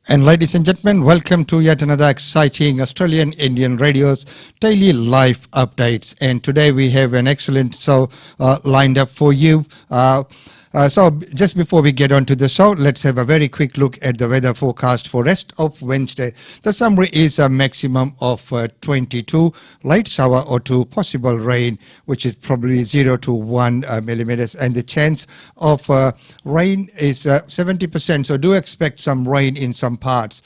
And ladies and gentlemen, welcome to yet another exciting Australian Indian Radio's daily life updates. And today we have an excellent show lined up for you. So just before we get on to the show, let's have a very quick look at the weather forecast for rest of Wednesday. The summary is a maximum of 22, light shower or two, possible rain, which is probably 0 to 1 millimeters, and the chance of rain is 70%. So do expect some rain in some parts.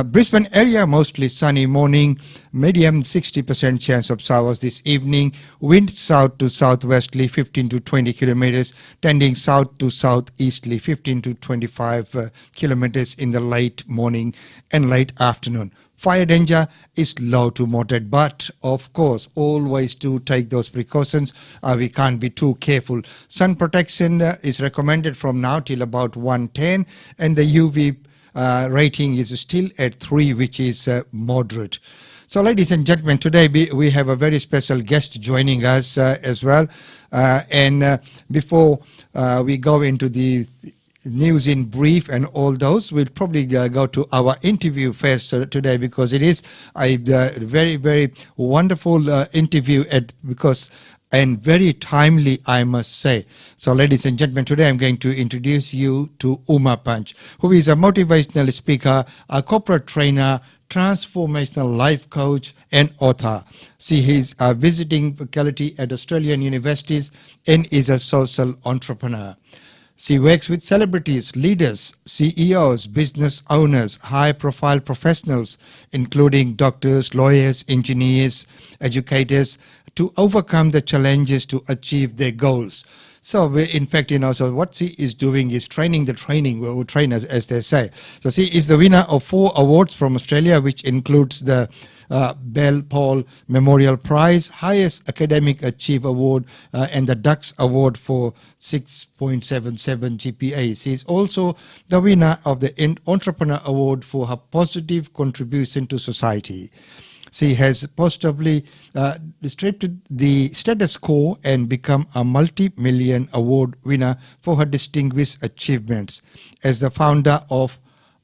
Brisbane area, mostly sunny morning, medium 60% chance of showers this evening, wind south to southwesterly 15 to 20 kilometers, tending south to southeasterly 15 to 25 kilometers in the late morning and late afternoon. Fire danger is low to moderate, but of course, always do take those precautions. We can't be too careful. Sun protection is recommended from now till about 1:10, and the UV rating is still at 3, which is moderate. So ladies and gentlemen, today we have a very special guest joining us as well. And before we go into the news in brief and all those, we'll probably go to our interview first today, because it is a very, very wonderful interview and very timely, I must say. So ladies and gentlemen, today I'm going to introduce you to Uma Panch, who is a motivational speaker, a corporate trainer, transformational life coach and author. She is a visiting faculty at Australian universities and is a social entrepreneur. She works with celebrities, leaders, CEOs, business owners, high-profile professionals, including doctors, lawyers, engineers, educators, to overcome the challenges to achieve their goals. So, in fact, so what she is doing is training the trainers, as they say. So, she is the winner of 4 awards from Australia, which includes the Bell Paul Memorial Prize, highest academic achieve award, and the Dux Award for 6.77 GPA. She is also the winner of the Entrepreneur Award for her positive contribution to society. She has positively disrupted the status quo and become a multi-million award winner for her distinguished achievements. As the founder of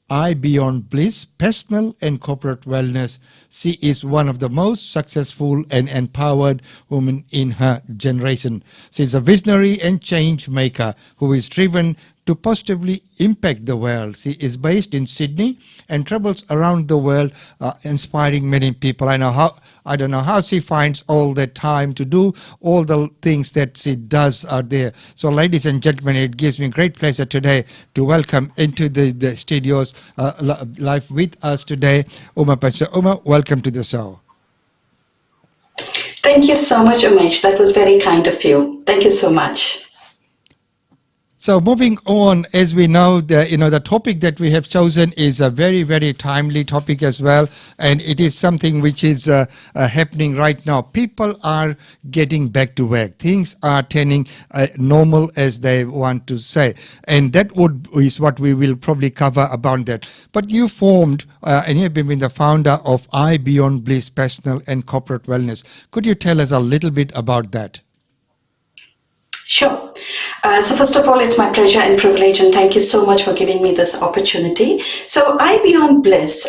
I Beyond Bliss, personal and corporate wellness, she is one of the most successful and empowered women in her generation. She is a visionary and change maker who is driven to positively impact the world. She is based in Sydney and travels around the world, inspiring many people. I don't know how she finds all the time to do all the things that she does out there. So, ladies and gentlemen, it gives me great pleasure today to welcome into the studios live with us today, Uma Panch. Uma, welcome to the show. Thank you so much, Umesh. That was very kind of you. Thank you so much. So moving on, as we know, the topic that we have chosen is a very, very timely topic as well, and it is something which is happening right now. People are getting back to work. Things are turning normal, as they want to say, and that is what we will probably cover about that. But you formed and you've been the founder of I Beyond Bliss Personal and Corporate Wellness. Could you tell us a little bit about that? Sure. So first of all, it's my pleasure and privilege, and thank you so much for giving me this opportunity. So I Beyond Bliss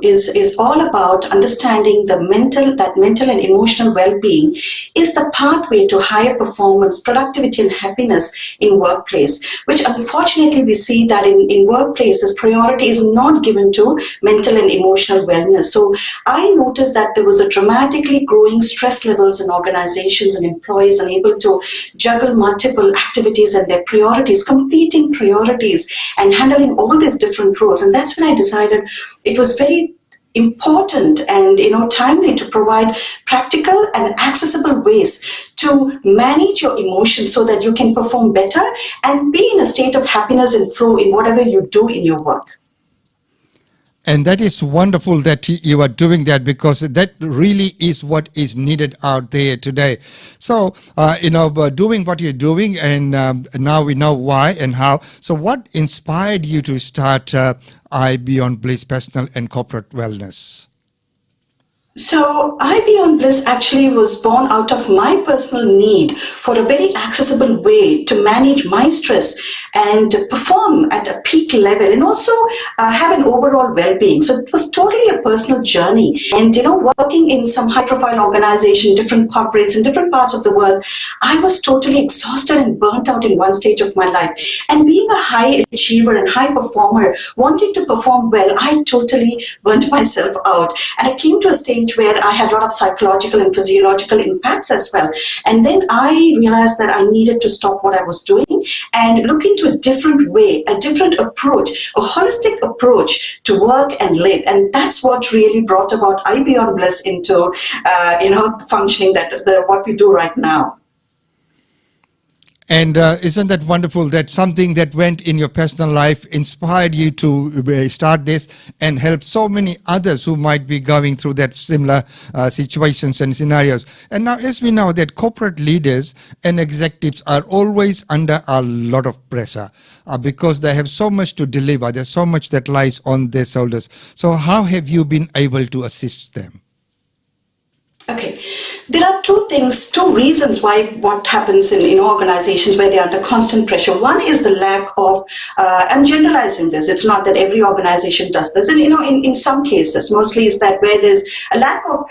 is all about understanding the mental and emotional well-being is the pathway to higher performance, productivity and happiness in workplace, which unfortunately we see that in workplaces, priority is not given to mental and emotional wellness. So I noticed that there was a dramatically growing stress levels in organizations and employees unable to juggle multiple activities and their priorities, competing priorities, and handling all these different roles. And that's when I decided it was very important and timely to provide practical and accessible ways to manage your emotions so that you can perform better and be in a state of happiness and flow in whatever you do in your work. And that is wonderful that you are doing that, because that really is what is needed out there today. So, doing what you're doing, and now we know why and how. So what inspired you to start I Beyond Bliss Personal and Corporate Wellness? So, I Beyond Bliss actually was born out of my personal need for a very accessible way to manage my stress and perform at a peak level and also have an overall well-being. So it was totally a personal journey. And, working in some high-profile organization, different corporates in different parts of the world, I was totally exhausted and burnt out in one stage of my life. And being a high achiever and high performer, wanting to perform well, I totally burnt myself out. And I came to a stage where I had a lot of psychological and physiological impacts as well. And then I realized that I needed to stop what I was doing and look into a different way, a different approach, a holistic approach to work and live. And that's what really brought about I Beyond Bliss into, functioning what we do right now. And isn't that wonderful that something that went in your personal life inspired you to start this and help so many others who might be going through that similar situations and scenarios. And now, as we know that corporate leaders and executives are always under a lot of pressure because they have so much to deliver. There's so much that lies on their shoulders. So how have you been able to assist them? Okay, there are two reasons why what happens in organizations where they're under constant pressure. One is the lack of, I'm generalizing this, it's not that every organization does this, and in some cases, mostly is that where there's a lack of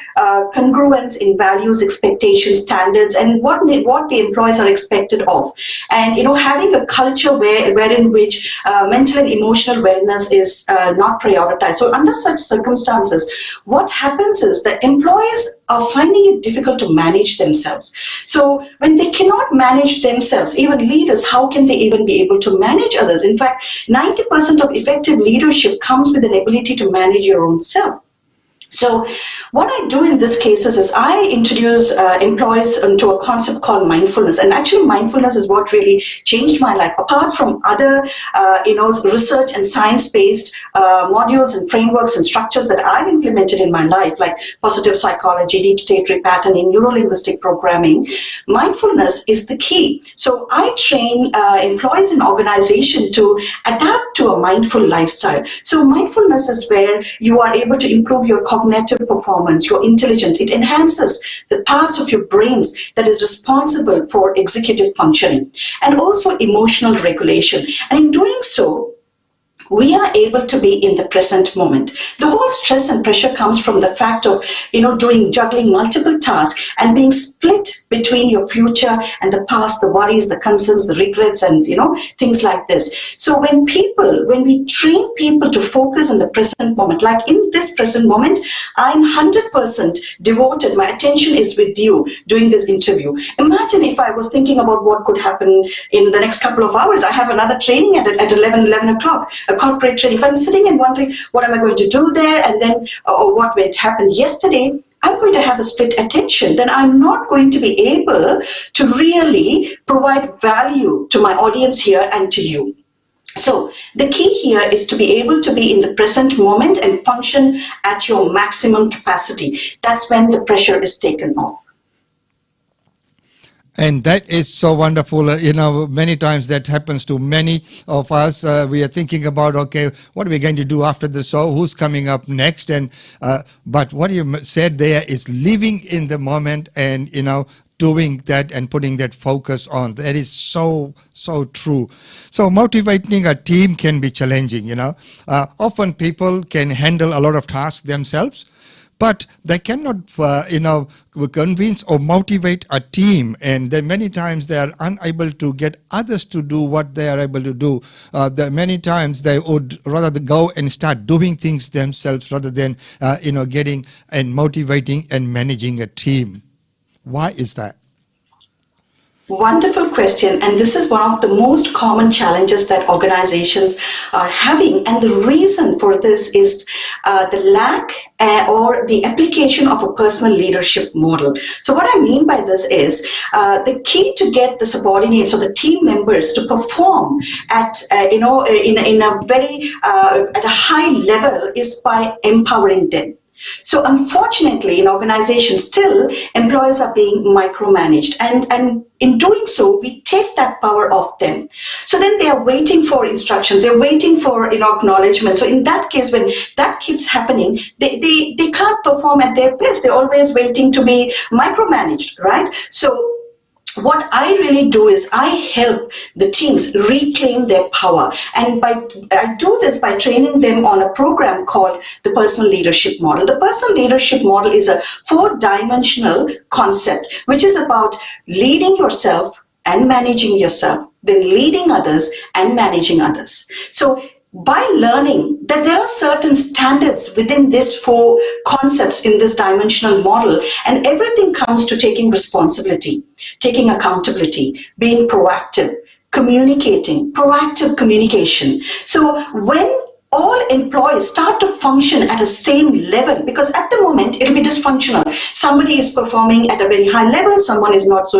congruence in values, expectations, standards, and what the employees are expected of. And having a culture wherein which mental and emotional wellness is not prioritized. So under such circumstances, what happens is the employees are finding it difficult to manage themselves. So when they cannot manage themselves, even leaders, how can they even be able to manage others? In fact, 90% of effective leadership comes with an ability to manage your own self. So what I do in these cases is I introduce employees into a concept called mindfulness. And actually mindfulness is what really changed my life. Apart from other, research and science-based modules and frameworks and structures that I've implemented in my life, like positive psychology, deep state repatterning, neuro-linguistic programming, mindfulness is the key. So I train employees in organization to adapt to a mindful lifestyle. So mindfulness is where you are able to improve your cognitive performance, your intelligence. It enhances the parts of your brains that is responsible for executive functioning and also emotional regulation. And in doing so, we are able to be in the present moment. The whole stress and pressure comes from the fact of, juggling multiple tasks and being split between your future and the past, the worries, the concerns, the regrets, and, things like this. So when we train people to focus on the present moment, like in this present moment, I'm 100% devoted. My attention is with you doing this interview. Imagine if I was thinking about what could happen in the next couple of hours. I have another training at 11 o'clock. A corporate training. If I'm sitting and wondering what am I going to do there, and then what went happen yesterday, I'm going to have a split attention. Then I'm not going to be able to really provide value to my audience here and to you. So the key here is to be able to be in the present moment and function at your maximum capacity. That's when the pressure is taken off. And that is so wonderful. Many times that happens to many of us. We are thinking about, okay, what are we going to do after the show? Who's coming up next? And but what you said there is living in the moment and, doing that and putting that focus on. That is so true. So motivating a team can be challenging, Often people can handle a lot of tasks themselves, but they cannot, convince or motivate a team. And then many times they are unable to get others to do what they are able to do. Many times they would rather go and start doing things themselves rather than, getting and motivating and managing a team. Why is that? Wonderful question, and this is one of the most common challenges that organizations are having, and the reason for this is the lack or the application of a personal leadership model. So what I mean by this is the key to get the subordinates or the team members to perform at in a very at a high level is by empowering them. So unfortunately, in organizations, still employees are being micromanaged, and in doing so, we take that power off them. So then they are waiting for instructions, they're waiting for acknowledgement. So in that case, when that keeps happening, they can't perform at their best. They're always waiting to be micromanaged, right? So what I really do is I help the teams reclaim their power, and I do this by training them on a program called the Personal Leadership Model. The Personal Leadership Model is a 4-dimensional concept, which is about leading yourself and managing yourself, then leading others and managing others. So by learning that there are certain standards within these 4 concepts in this dimensional model, and everything comes to taking responsibility, taking accountability, being proactive, communicating, proactive communication. So when all employees start to function at a same level, because at the moment it will be dysfunctional. Somebody is performing at a very high level, someone is not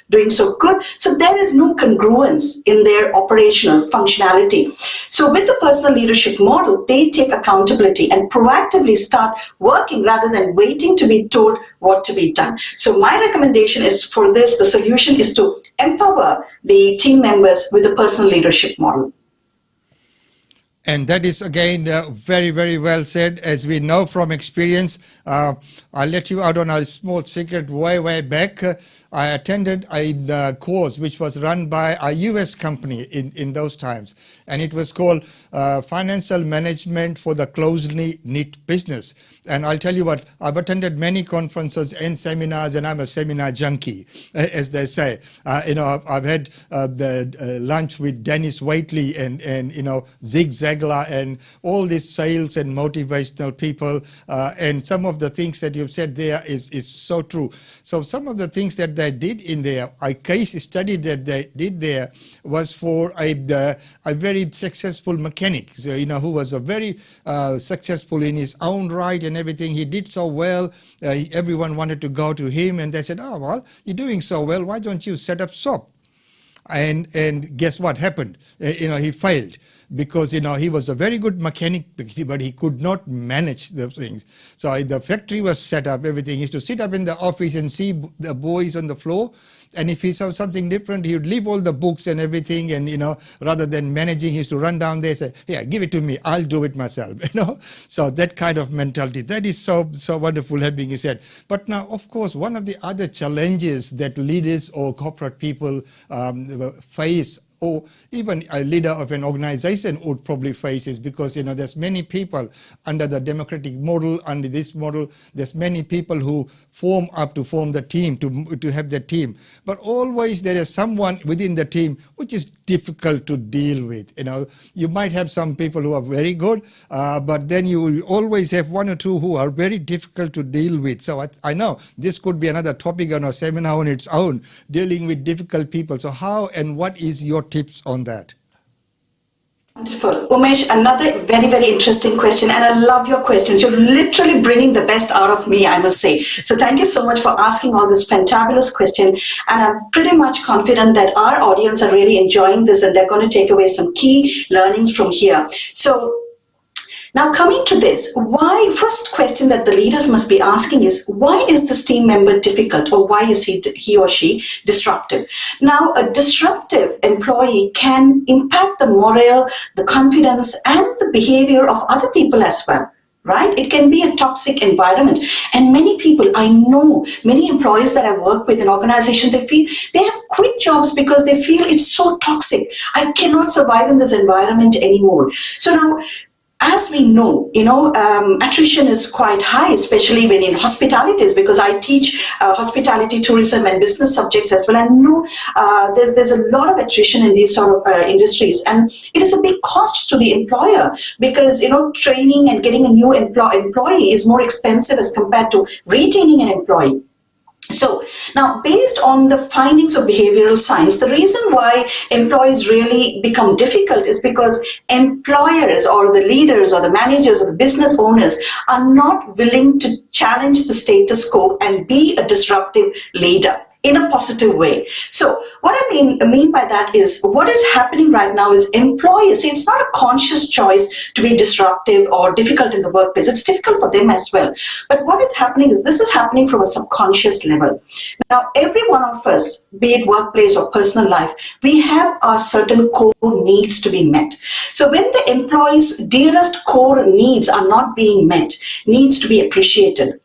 doing so good. So there is no congruence in their operational functionality. So with the personal leadership model, they take accountability and proactively start working rather than waiting to be told what to be done. So my recommendation is for this, the solution is to empower the team members with the personal leadership model. And that is, again, very, very well said. As we know from experience, I'll let you out on a small secret way back. I attended the course which was run by a US company in those times. And it was called Financial Management for the Closely Knit Business. And I'll tell you what, I've attended many conferences and seminars, and I'm a seminar junkie, as they say. I've had the lunch with Dennis Waitley and Zig Ziglar and all these sales and motivational people. And some of the things that you've said there is so true. So some of the things that they did in there, a case study that they did there was for a very successful mechanic, so, who was a very successful in his own right and everything. He did so well. Everyone wanted to go to him, and they said, "Oh, well, you're doing so well. Why don't you set up shop?" And guess what happened? He failed. Because he was a very good mechanic, but he could not manage the things. So the factory was set up, everything. He used to sit up in the office and see the boys on the floor. And if he saw something different, he would leave all the books and everything. And rather than managing, he used to run down there and say, "Yeah, give it to me. I'll do it myself." So that kind of mentality, that is so wonderful, having you said. But now, of course, one of the other challenges that leaders or corporate people face, or even a leader of an organization would probably face, is because there's many people under the democratic model, under this model, there's many people who form the team, to have the team. But always there is someone within the team which is difficult to deal with. You might have some people who are very good, but then you will always have one or two who are very difficult to deal with. So I know this could be another topic on a seminar on its own, dealing with difficult people. So how and what is your tips on that? Wonderful. Umesh, another very, very interesting question, and I love your questions. You're literally bringing the best out of me, I must say. So thank you so much for asking all this fantabulous question, and I'm pretty much confident that our audience are really enjoying this and they're going to take away some key learnings from here. So now coming to this, first question that the leaders must be asking is, why is this team member difficult, or why is he or she disruptive? Now, a disruptive employee can impact the morale, the confidence, and the behavior of other people as well. Right? It can be a toxic environment. And many people, I know many employees that I work with in organizations, they have quit jobs because they feel it's so toxic. I cannot survive in this environment anymore. So now, as we know, attrition is quite high, especially when in hospitalities, because I teach hospitality, tourism, and business subjects as well. And there's a lot of attrition in these sort of industries, and it is a big cost to the employer, because training and getting a new employee is more expensive as compared to retaining an employee. So now, based on the findings of behavioral science, the reason why employees really become difficult is because employers or the leaders or the managers or the business owners are not willing to challenge the status quo and be a disruptive leader. in a positive way. So what I mean by that is what is happening right now is employees, see, it's not a conscious choice to be disruptive or difficult in the workplace. It's difficult for them as well. But what is happening is this is happening from a subconscious level. Now, every one of us, be it workplace or personal life, we have our certain core needs to be met. So when the employee's dearest core needs are not being met, needs to be appreciated,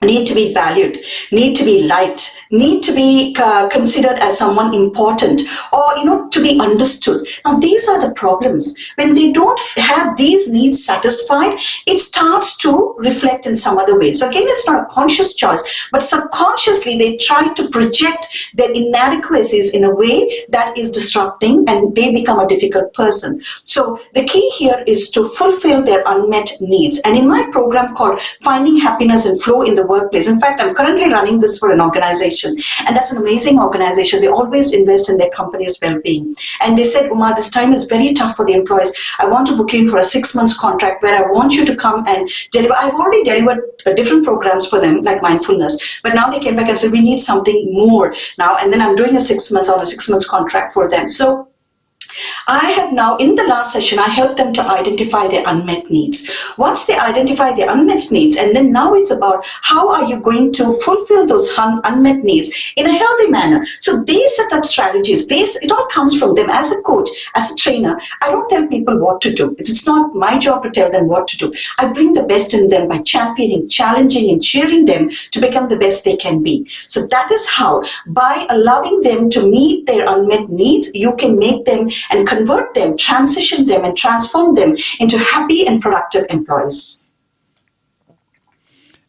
need to be valued, need to be liked, need to be considered as someone important, or to be understood. Now these are the problems. When they don't have these needs satisfied, it starts to reflect in some other way. So again, it's not a conscious choice, but subconsciously they try to project their inadequacies in a way that is disrupting, and they become a difficult person. So the key here is to fulfill their unmet needs. And in my program called Finding Happiness and Flow in the Workplace, in fact, I'm currently running this for an organization, and that's an amazing organization. They always invest in their company's well-being. And they said, Uma, this time is very tough for the employees. I want to book you in for a 6-month contract where I want you to come and deliver. I've already delivered different programs for them, like mindfulness, but now they came back and said, we need something more now. And then I'm doing a 6 months on a 6 months contract for them. So I have now, in the last session, I helped them to identify their unmet needs. Once they identify their unmet needs, and then now it's about how are you going to fulfill those unmet needs in a healthy manner. So they set up strategies. It all comes from them. As a coach, as a trainer, I don't tell people what to do. It's not my job to tell them what to do. I bring the best in them by championing, challenging, and cheering them to become the best they can be. So that is how, by allowing them to meet their unmet needs, you can make them and convert them, transition them, and transform them into happy and productive employees.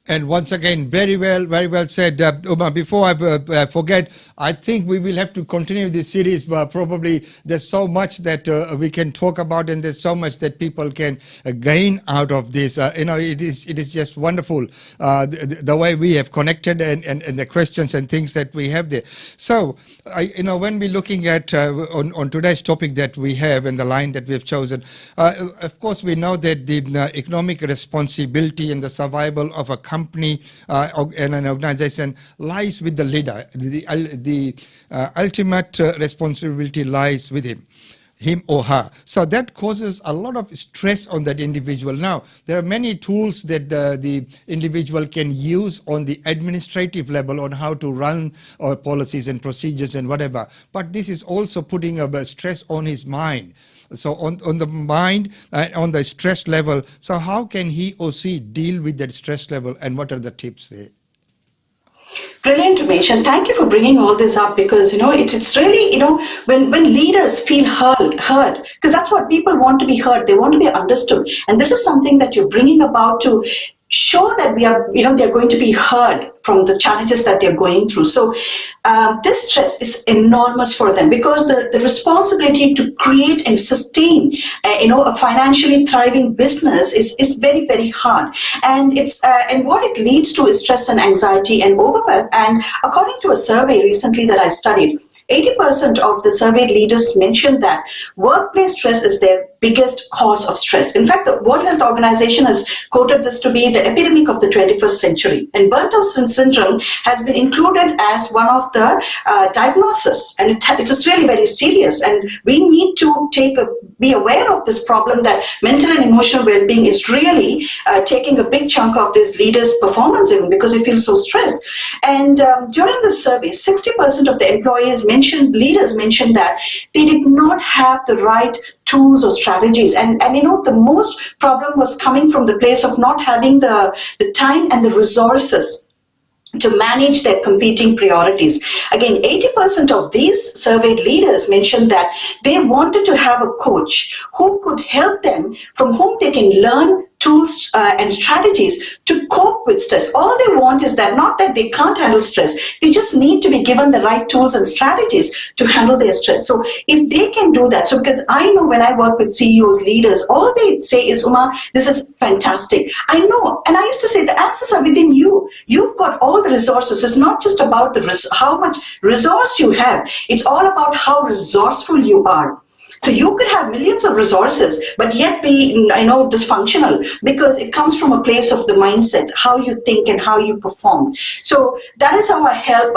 And once again, very well said, Uma. Before I forget, I think we will have to continue this series, but probably there's so much that we can talk about, and there's so much that people can gain out of this. It is just wonderful the way we have connected and the questions and things that we have there. So, when we're looking at on today's topic that we have and the line that we have chosen, of course, we know that the economic responsibility and the survival of a company and an organization lies with the leader. The ultimate responsibility lies with him or her. So that causes a lot of stress on that individual. Now, there are many tools that the individual can use on the administrative level on how to run policies and procedures and whatever. But this is also putting a stress on his mind. So on the mind, on the stress level, so how can he or she deal with that stress level, and what are the tips there? Brilliant, Ramesh, and thank you for bringing all this up, because it's really when leaders feel heard, because that's what people want to be heard. They want to be understood, and this is something that you're bringing about to show that we are, they're going to be heard from the challenges that they're going through. So this stress is enormous for them, because the responsibility to create and sustain, a financially thriving business is very, very hard. And and what it leads to is stress and anxiety and overwhelm. And according to a survey recently that I studied, 80% of the surveyed leaders mentioned that workplace stress is their biggest cause of stress. In fact, the World Health Organization has quoted this to be the epidemic of the 21st century. And burnt out syndrome has been included as one of the diagnoses. And it is really very serious. And we need to be aware of this problem, that mental and emotional well-being is really taking a big chunk of this leaders' performance, even because they feel so stressed. And during the survey, 60% of the leaders mentioned that they did not have the right tools or strategies. And the most problem was coming from the place of not having the time and the resources to manage their competing priorities. Again, 80% of these surveyed leaders mentioned that they wanted to have a coach who could help them, from whom they can learn tools and strategies to cope with stress. All they want is that, not that they can't handle stress, they just need to be given the right tools and strategies to handle their stress. So if they can do that, because I know when I work with CEOs, leaders, all they say is, Uma, this is fantastic. I know, and I used to say the answers are within you. You've got all the resources. It's not just about how much resource you have. It's all about how resourceful you are. So you could have millions of resources, but yet be, dysfunctional, because it comes from a place of the mindset, how you think and how you perform. So that is how I help,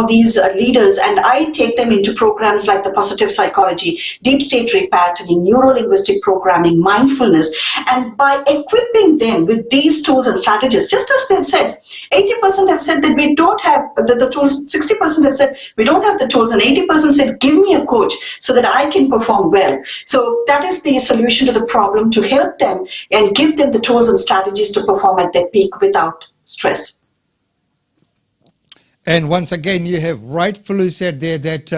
these leaders, and I take them into programs like the positive psychology, deep state repatterning, neuro-linguistic programming, mindfulness, and by equipping them with these tools and strategies, just as they've said, 80% have said that we don't have the tools, 60% have said we don't have the tools, and 80% said give me a coach so that I can perform well. So that is the solution to the problem, to help them and give them the tools and strategies to perform at their peak without stress. And once again, you have rightfully said there that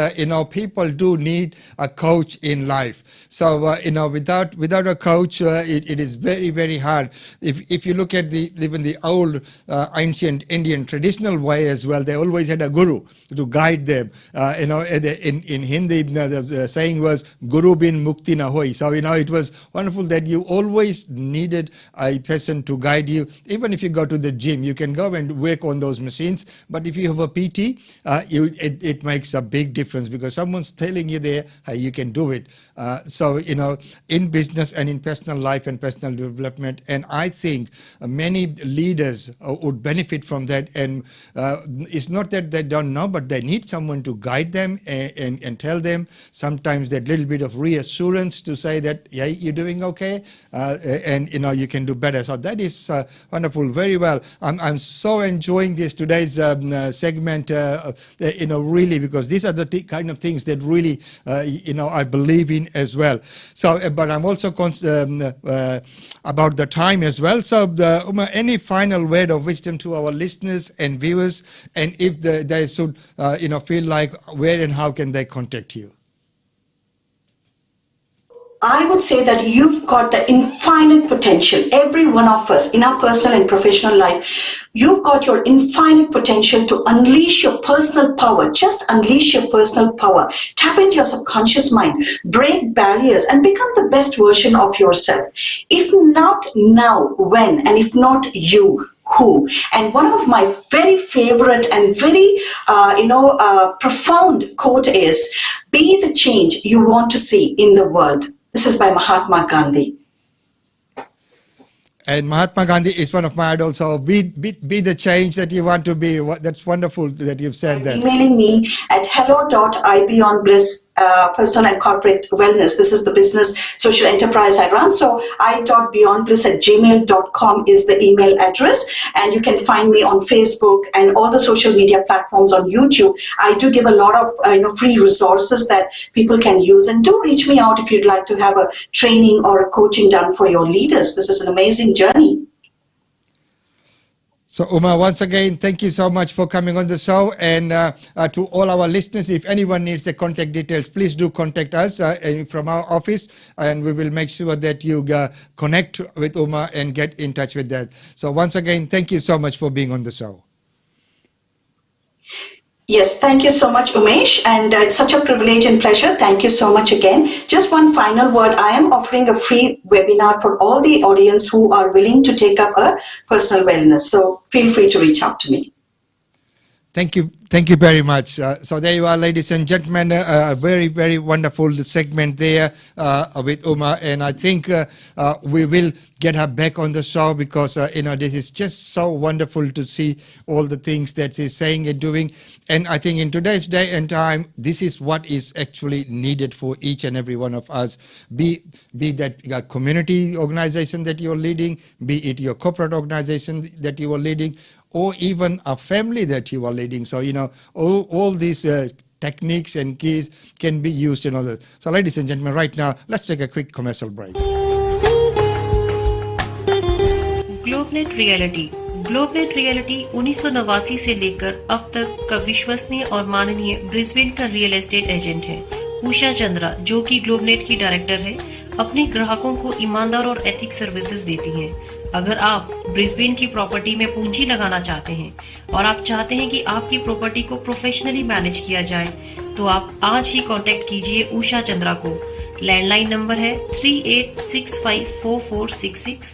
people do need a coach in life. So without a coach, it is very, very hard. If you look at even the old ancient Indian traditional way as well, they always had a guru to guide them. In Hindi, the saying was "Guru bin mukti na hoi." So it was wonderful that you always needed a person to guide you. Even if you go to the gym, you can go and work on those machines, but if you have a PT, it makes a big difference, because someone's telling you there, hey, you can do it. So in business and in personal life and personal development, and I think many leaders would benefit from that. And it's not that they don't know, but they need someone to guide them and tell them sometimes that little bit of reassurance to say that, yeah, you're doing okay, and you can do better. So that is wonderful. Very well. I'm so enjoying this today's segment, really, because these are the kind of things that really, I believe in as well. So, but I'm also about the time as well. So, Uma, any final word of wisdom to our listeners and viewers, and if they should, feel like, where and how can they contact you? I would say that you've got the infinite potential, every one of us, in our personal and professional life. You've got your infinite potential to unleash your personal power. Just unleash your personal power. Tap into your subconscious mind, break barriers, and become the best version of yourself. If not now, when? And if not you, who? And one of my very favorite and very, profound quote is, be the change you want to see in the world. This is by Mahatma Gandhi. And Mahatma Gandhi is one of my idols. So be the change that you want to be. That's wonderful that you've said that. Emailing me at hello.ibeyondbliss, personal and corporate wellness. This is the business social enterprise I run. So i.beyondbliss@gmail.com is the email address. And you can find me on Facebook and all the social media platforms, on YouTube. I do give a lot of free resources that people can use. And do reach me out if you'd like to have a training or a coaching done for your leaders. This is an amazing journey. So Uma, once again, thank you so much for coming on the show. And to all our listeners, if anyone needs the contact details, please do contact us from our office, and we will make sure that you connect with Uma and get in touch with that. So once again, thank you so much for being on the show. Yes, thank you so much, Umesh, and it's such a privilege and pleasure. Thank you so much again. Just one final word. I am offering a free webinar for all the audience who are willing to take up a personal wellness. So feel free to reach out to me. Thank you very much. So there you are, ladies and gentlemen, a very, very wonderful segment there with Uma, and I think we will get her back on the show, because this is just so wonderful to see all the things that she's saying and doing. And I think in today's day and time, this is what is actually needed for each and every one of us. Be that community organization that you're leading, be it your corporate organization that you are leading, or even a family that you are leading. So, all these techniques and keys can be used in all that. So, ladies and gentlemen, right now, let's take a quick commercial break. Globenet reality 1989 से लेकर अब तक का विश्वसनीय और माननीय Brisbane का real estate agent है। उषा चंद्रा, जो कि ग्लोबनेट की डायरेक्टर है, अपने ग्राहकों को ईमानदार और एथिक सर्विसेज देती हैं। अगर आप ब्रिस्बेन की प्रॉपर्टी में पूंजी लगाना चाहते हैं और आप चाहते हैं कि आपकी प्रॉपर्टी को प्रोफेशनली मैनेज किया जाए, तो आप आज ही कांटेक्ट कीजिए उषा चंद्रा को। लैंडलाइन नंबर है 38654466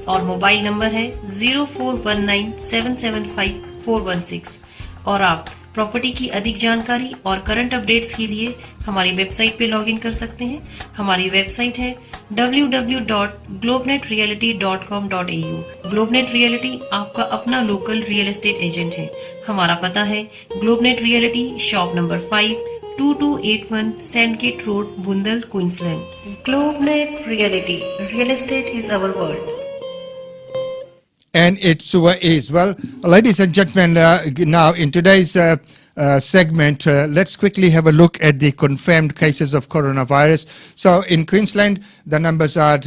और मोबाइल नंबर है 0419775416, और आप प्रॉपर्टी की अधिक जानकारी और करंट अपडेट्स के लिए हमारी वेबसाइट पे लॉगिन कर सकते हैं। हमारी वेबसाइट है www.globenetreality.com.au। ग्लोबनेट रियलिटी आपका अपना लोकल रियल एस्टेट एजेंट है। हमारा पता है ग्लोबनेट reality, shop number 5, 2281 Sandgate Road, Bundal, Queensland. GlobeNet Reality. Real estate is our world. And it sure is. Well, ladies and gentlemen, now in today's segment, let's quickly have a look at the confirmed cases of coronavirus. So in Queensland, the numbers are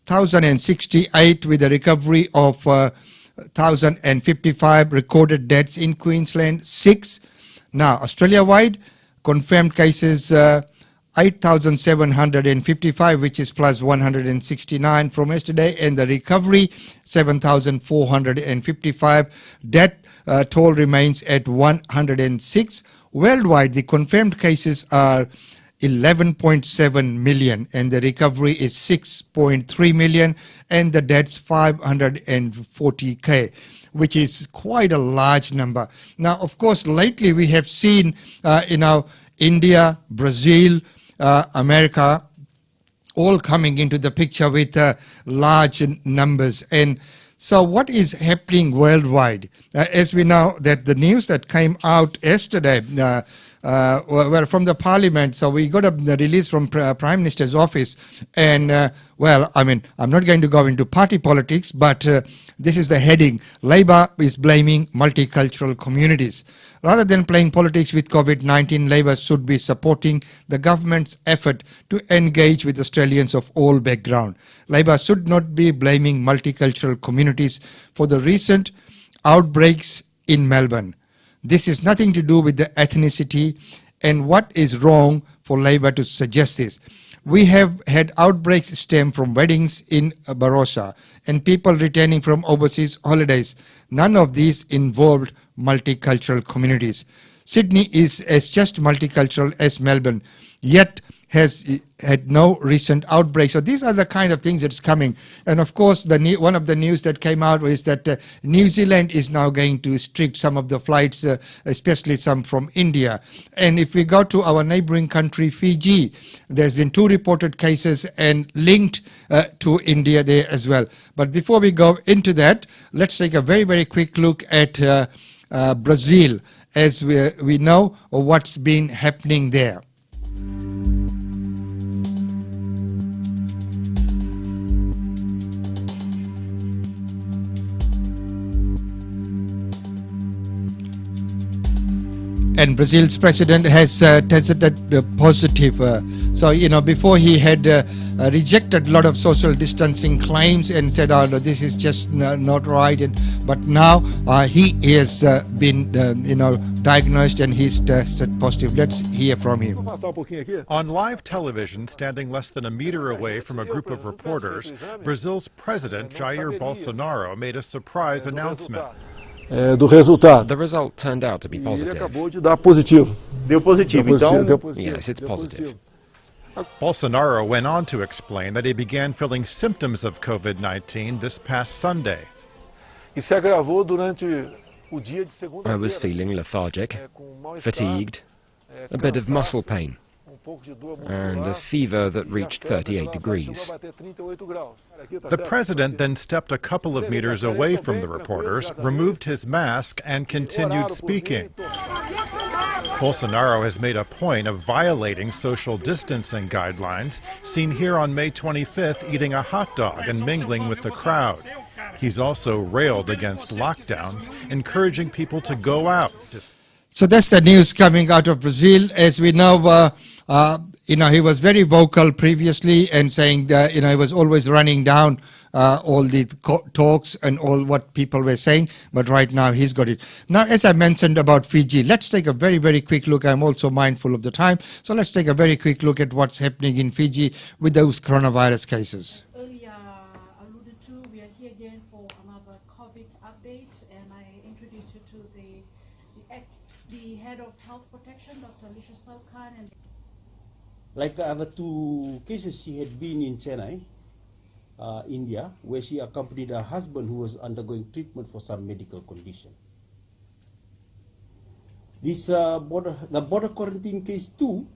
1,068 with a recovery of 1,055 recorded deaths in Queensland, 6. Now, Australia-wide, confirmed cases 8,755, which is plus 169 from yesterday, and the recovery 7,455. Death toll remains at 106. Worldwide, the confirmed cases are 11.7 million, and the recovery is 6.3 million, and the deaths 540k, which is quite a large number. Now, of course, lately we have seen, India, Brazil, America, all coming into the picture with large numbers. And so what is happening worldwide? As we know that the news that came out yesterday were from the parliament. So we got a release from Prime Minister's office. And I'm not going to go into party politics, but this is the heading: Labor is blaming multicultural communities. Rather than playing politics with COVID-19, Labor should be supporting the government's effort to engage with Australians of all background. Labor should not be blaming multicultural communities for the recent outbreaks in Melbourne. This is nothing to do with the ethnicity, and what is wrong for Labor to suggest this? We have had outbreaks stem from weddings in Barossa and people returning from overseas holidays. None of these involved multicultural communities. Sydney is as just multicultural as Melbourne, yet has had no recent outbreaks. So these are the kind of things that's coming. And of course, one of the news that came out was that New Zealand is now going to restrict some of the flights, especially some from India. And if we go to our neighboring country, Fiji, there's been 2 reported cases and linked to India there as well. But before we go into that, let's take a very, very quick look at Brazil, as we know what's been happening there. And Brazil's president has tested positive. So, before he had rejected a lot of social distancing claims and said, oh, no, this is just not right. But now he has been, diagnosed and he's tested positive. Let's hear from him. On live television, standing less than a meter away from a group of reporters, Brazil's president, Jair Bolsonaro, made a surprise announcement. Do resultado. The result turned out to be Ele positive. acabou de dar positivo. Deu positivo, então. Deu positivo. Yes, it's positive. Bolsonaro went on to explain that he began feeling symptoms of COVID-19 this past Sunday. E se agravou durante o dia de segunda-feira. I was feeling lethargic, Com mal-estar, fatigued, a bit of muscle pain, pouco de dor and a muscular, fever that e a reached febre 38 chegou degrees. a bater 38 graus. The president then stepped a couple of meters away from the reporters, removed his mask, and continued speaking. Bolsonaro has made a point of violating social distancing guidelines, seen here on May 25th eating a hot dog and mingling with the crowd. He's also railed against lockdowns, encouraging people to go out. So that's the news coming out of Brazil. As we know, he was very vocal previously and saying that, he was always running down all the talks and all what people were saying. But right now he's got it. Now, as I mentioned about Fiji, let's take a very, very quick look. I'm also mindful of the time. So let's take a very quick look at what's happening in Fiji with those coronavirus cases. Earlier alluded to, we are here again for another COVID update, and I introduce you to the head of health protection, Dr. Alicia Salkan. And like the other 2 cases, she had been in Chennai, India, where she accompanied her husband who was undergoing treatment for some medical condition. This the border quarantine case 2,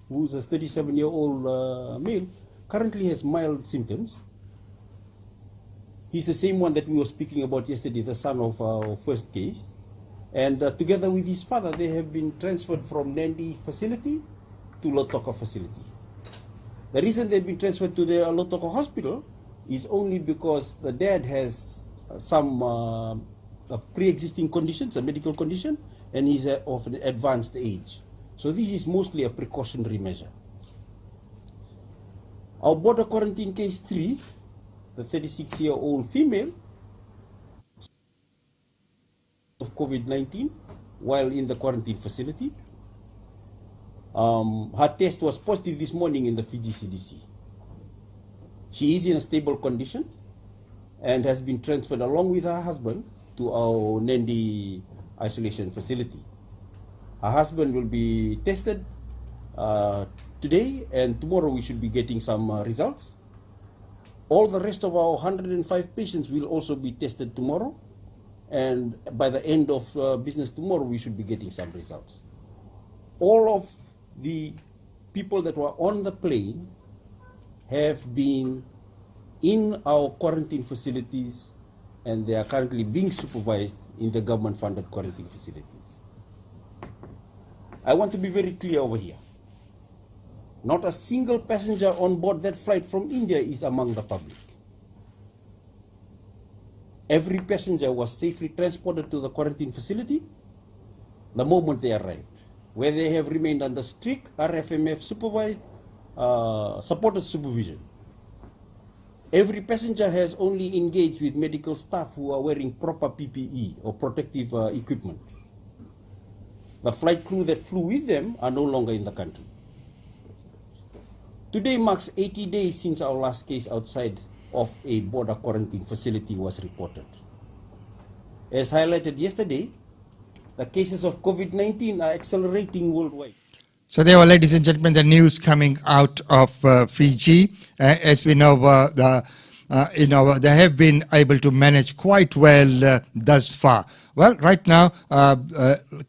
who's a 37-year-old male, currently has mild symptoms. He's the same one that we were speaking about yesterday, the son of our first case. And together with his father, they have been transferred from Nandi facility to Lautoka facility. The reason they've been transferred to the Lautoka hospital is only because the dad has some pre-existing conditions, a medical condition, and he's of an advanced age. So this is mostly a precautionary measure. Our border quarantine case 3, the 36-year-old female of COVID-19 while in the quarantine facility. Her test was positive this morning in the Fiji CDC. She is in a stable condition and has been transferred along with her husband to our Nandi isolation facility. Her husband will be tested today, and tomorrow we should be getting some results. All the rest of our 105 patients will also be tested tomorrow, and by the end of business tomorrow we should be getting some results. All of the people that were on the plane have been in our quarantine facilities, and they are currently being supervised in the government-funded quarantine facilities. I want to be very clear over here. Not a single passenger on board that flight from India is among the public. Every passenger was safely transported to the quarantine facility the moment they arrived, where they have remained under strict RFMF supervised, supported supervision. Every passenger has only engaged with medical staff who are wearing proper PPE or protective equipment. The flight crew that flew with them are no longer in the country. Today marks 80 days since our last case outside of a border quarantine facility was reported. As highlighted yesterday, the cases of COVID-19 are accelerating worldwide. So there were, ladies and gentlemen, the news coming out of Fiji. As we know, they have been able to manage quite well thus far. Well, right now,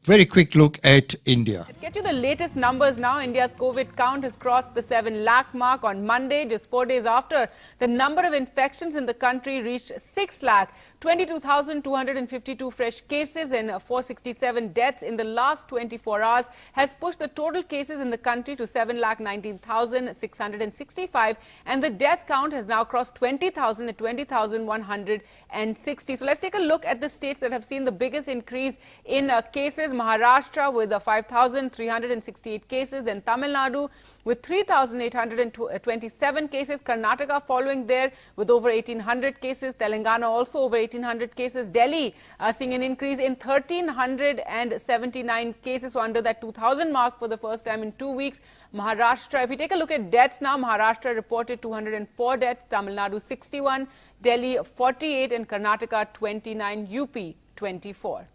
very quick look at India. Let's get you the latest numbers now. India's COVID count has crossed the 7 lakh mark on Monday, just 4 days after the number of infections in the country reached 6 lakh. 22,252 fresh cases and 467 deaths in the last 24 hours has pushed the total cases in the country to 7,19,665, and the death count has now crossed 20,000 at 20,160. So let's take a look at the states that have seen the biggest increase in cases. Maharashtra with 5,368 cases, then Tamil Nadu with 3,827 cases, Karnataka following there with over 1,800 cases, Telangana also over 1,800 cases, Delhi seeing an increase in 1,379 cases, so under that 2,000 mark for the first time in 2 weeks. Maharashtra, if we take a look at deaths now, Maharashtra reported 204 deaths, Tamil Nadu 61, Delhi 48, and Karnataka 29, UP 24.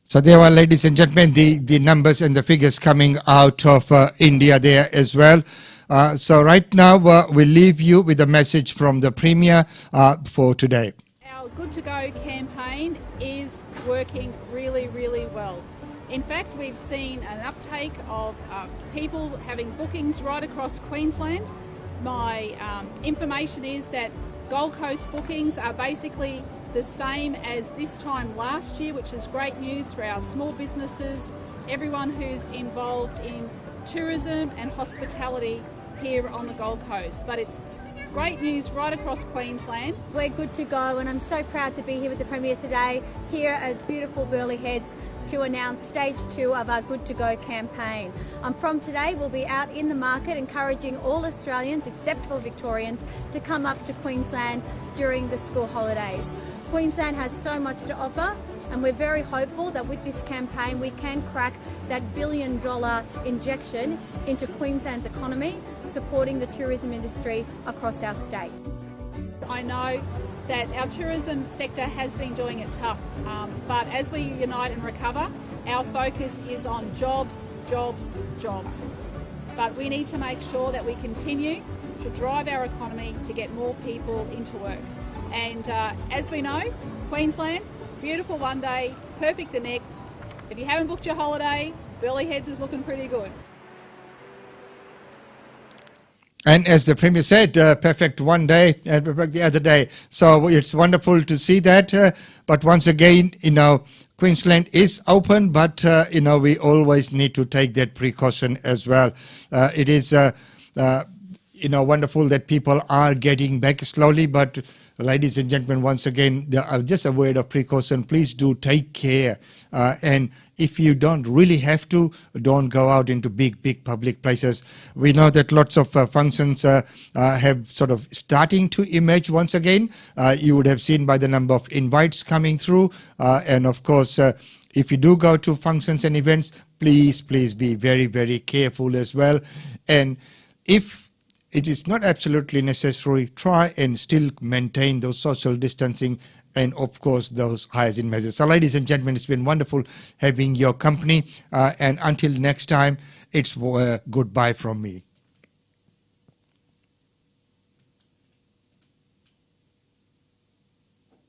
So there were, ladies and gentlemen, the numbers and the figures coming out of India there as well. So right now, we'll leave you with a message from the Premier for today. Our Good to Go campaign is working really, really well. In fact, we've seen an uptake of people having bookings right across Queensland. My information is that Gold Coast bookings are basically the same as this time last year, which is great news for our small businesses, everyone who's involved in tourism and hospitality here on the Gold Coast. But it's great news right across Queensland. We're good to go, and I'm so proud to be here with the Premier today, here at beautiful Burleigh Heads, to announce stage 2 of our Good to Go campaign. From today, we'll be out in the market encouraging all Australians, except for Victorians, to come up to Queensland during the school holidays. Queensland has so much to offer, and we're very hopeful that with this campaign we can crack that $1 billion injection into Queensland's economy, supporting the tourism industry across our state. I know that our tourism sector has been doing it tough, but as we unite and recover, our focus is on jobs, jobs, jobs. but we need to make sure that we continue to drive our economy to get more people into work. And as we know, Queensland, beautiful one day, perfect the next. If you haven't booked your holiday, Burleigh Heads is looking pretty good. And as the Premier said, perfect one day and perfect the other day. So it's wonderful to see that. But once again, Queensland is open, but, we always need to take that precaution as well. It is, wonderful that people are getting back slowly, but ladies and gentlemen, once again, just a word of precaution. Please do take care. And if you don't really have to, don't go out into big public places. We know that lots of functions have sort of starting to emerge once again. You would have seen by the number of invites coming through. And of course, if you do go to functions and events, please be very careful as well. And if it is not absolutely necessary, try and still maintain those social distancing and, of course, those hygiene measures. So, ladies and gentlemen, it's been wonderful having your company. And until next time, it's goodbye from me.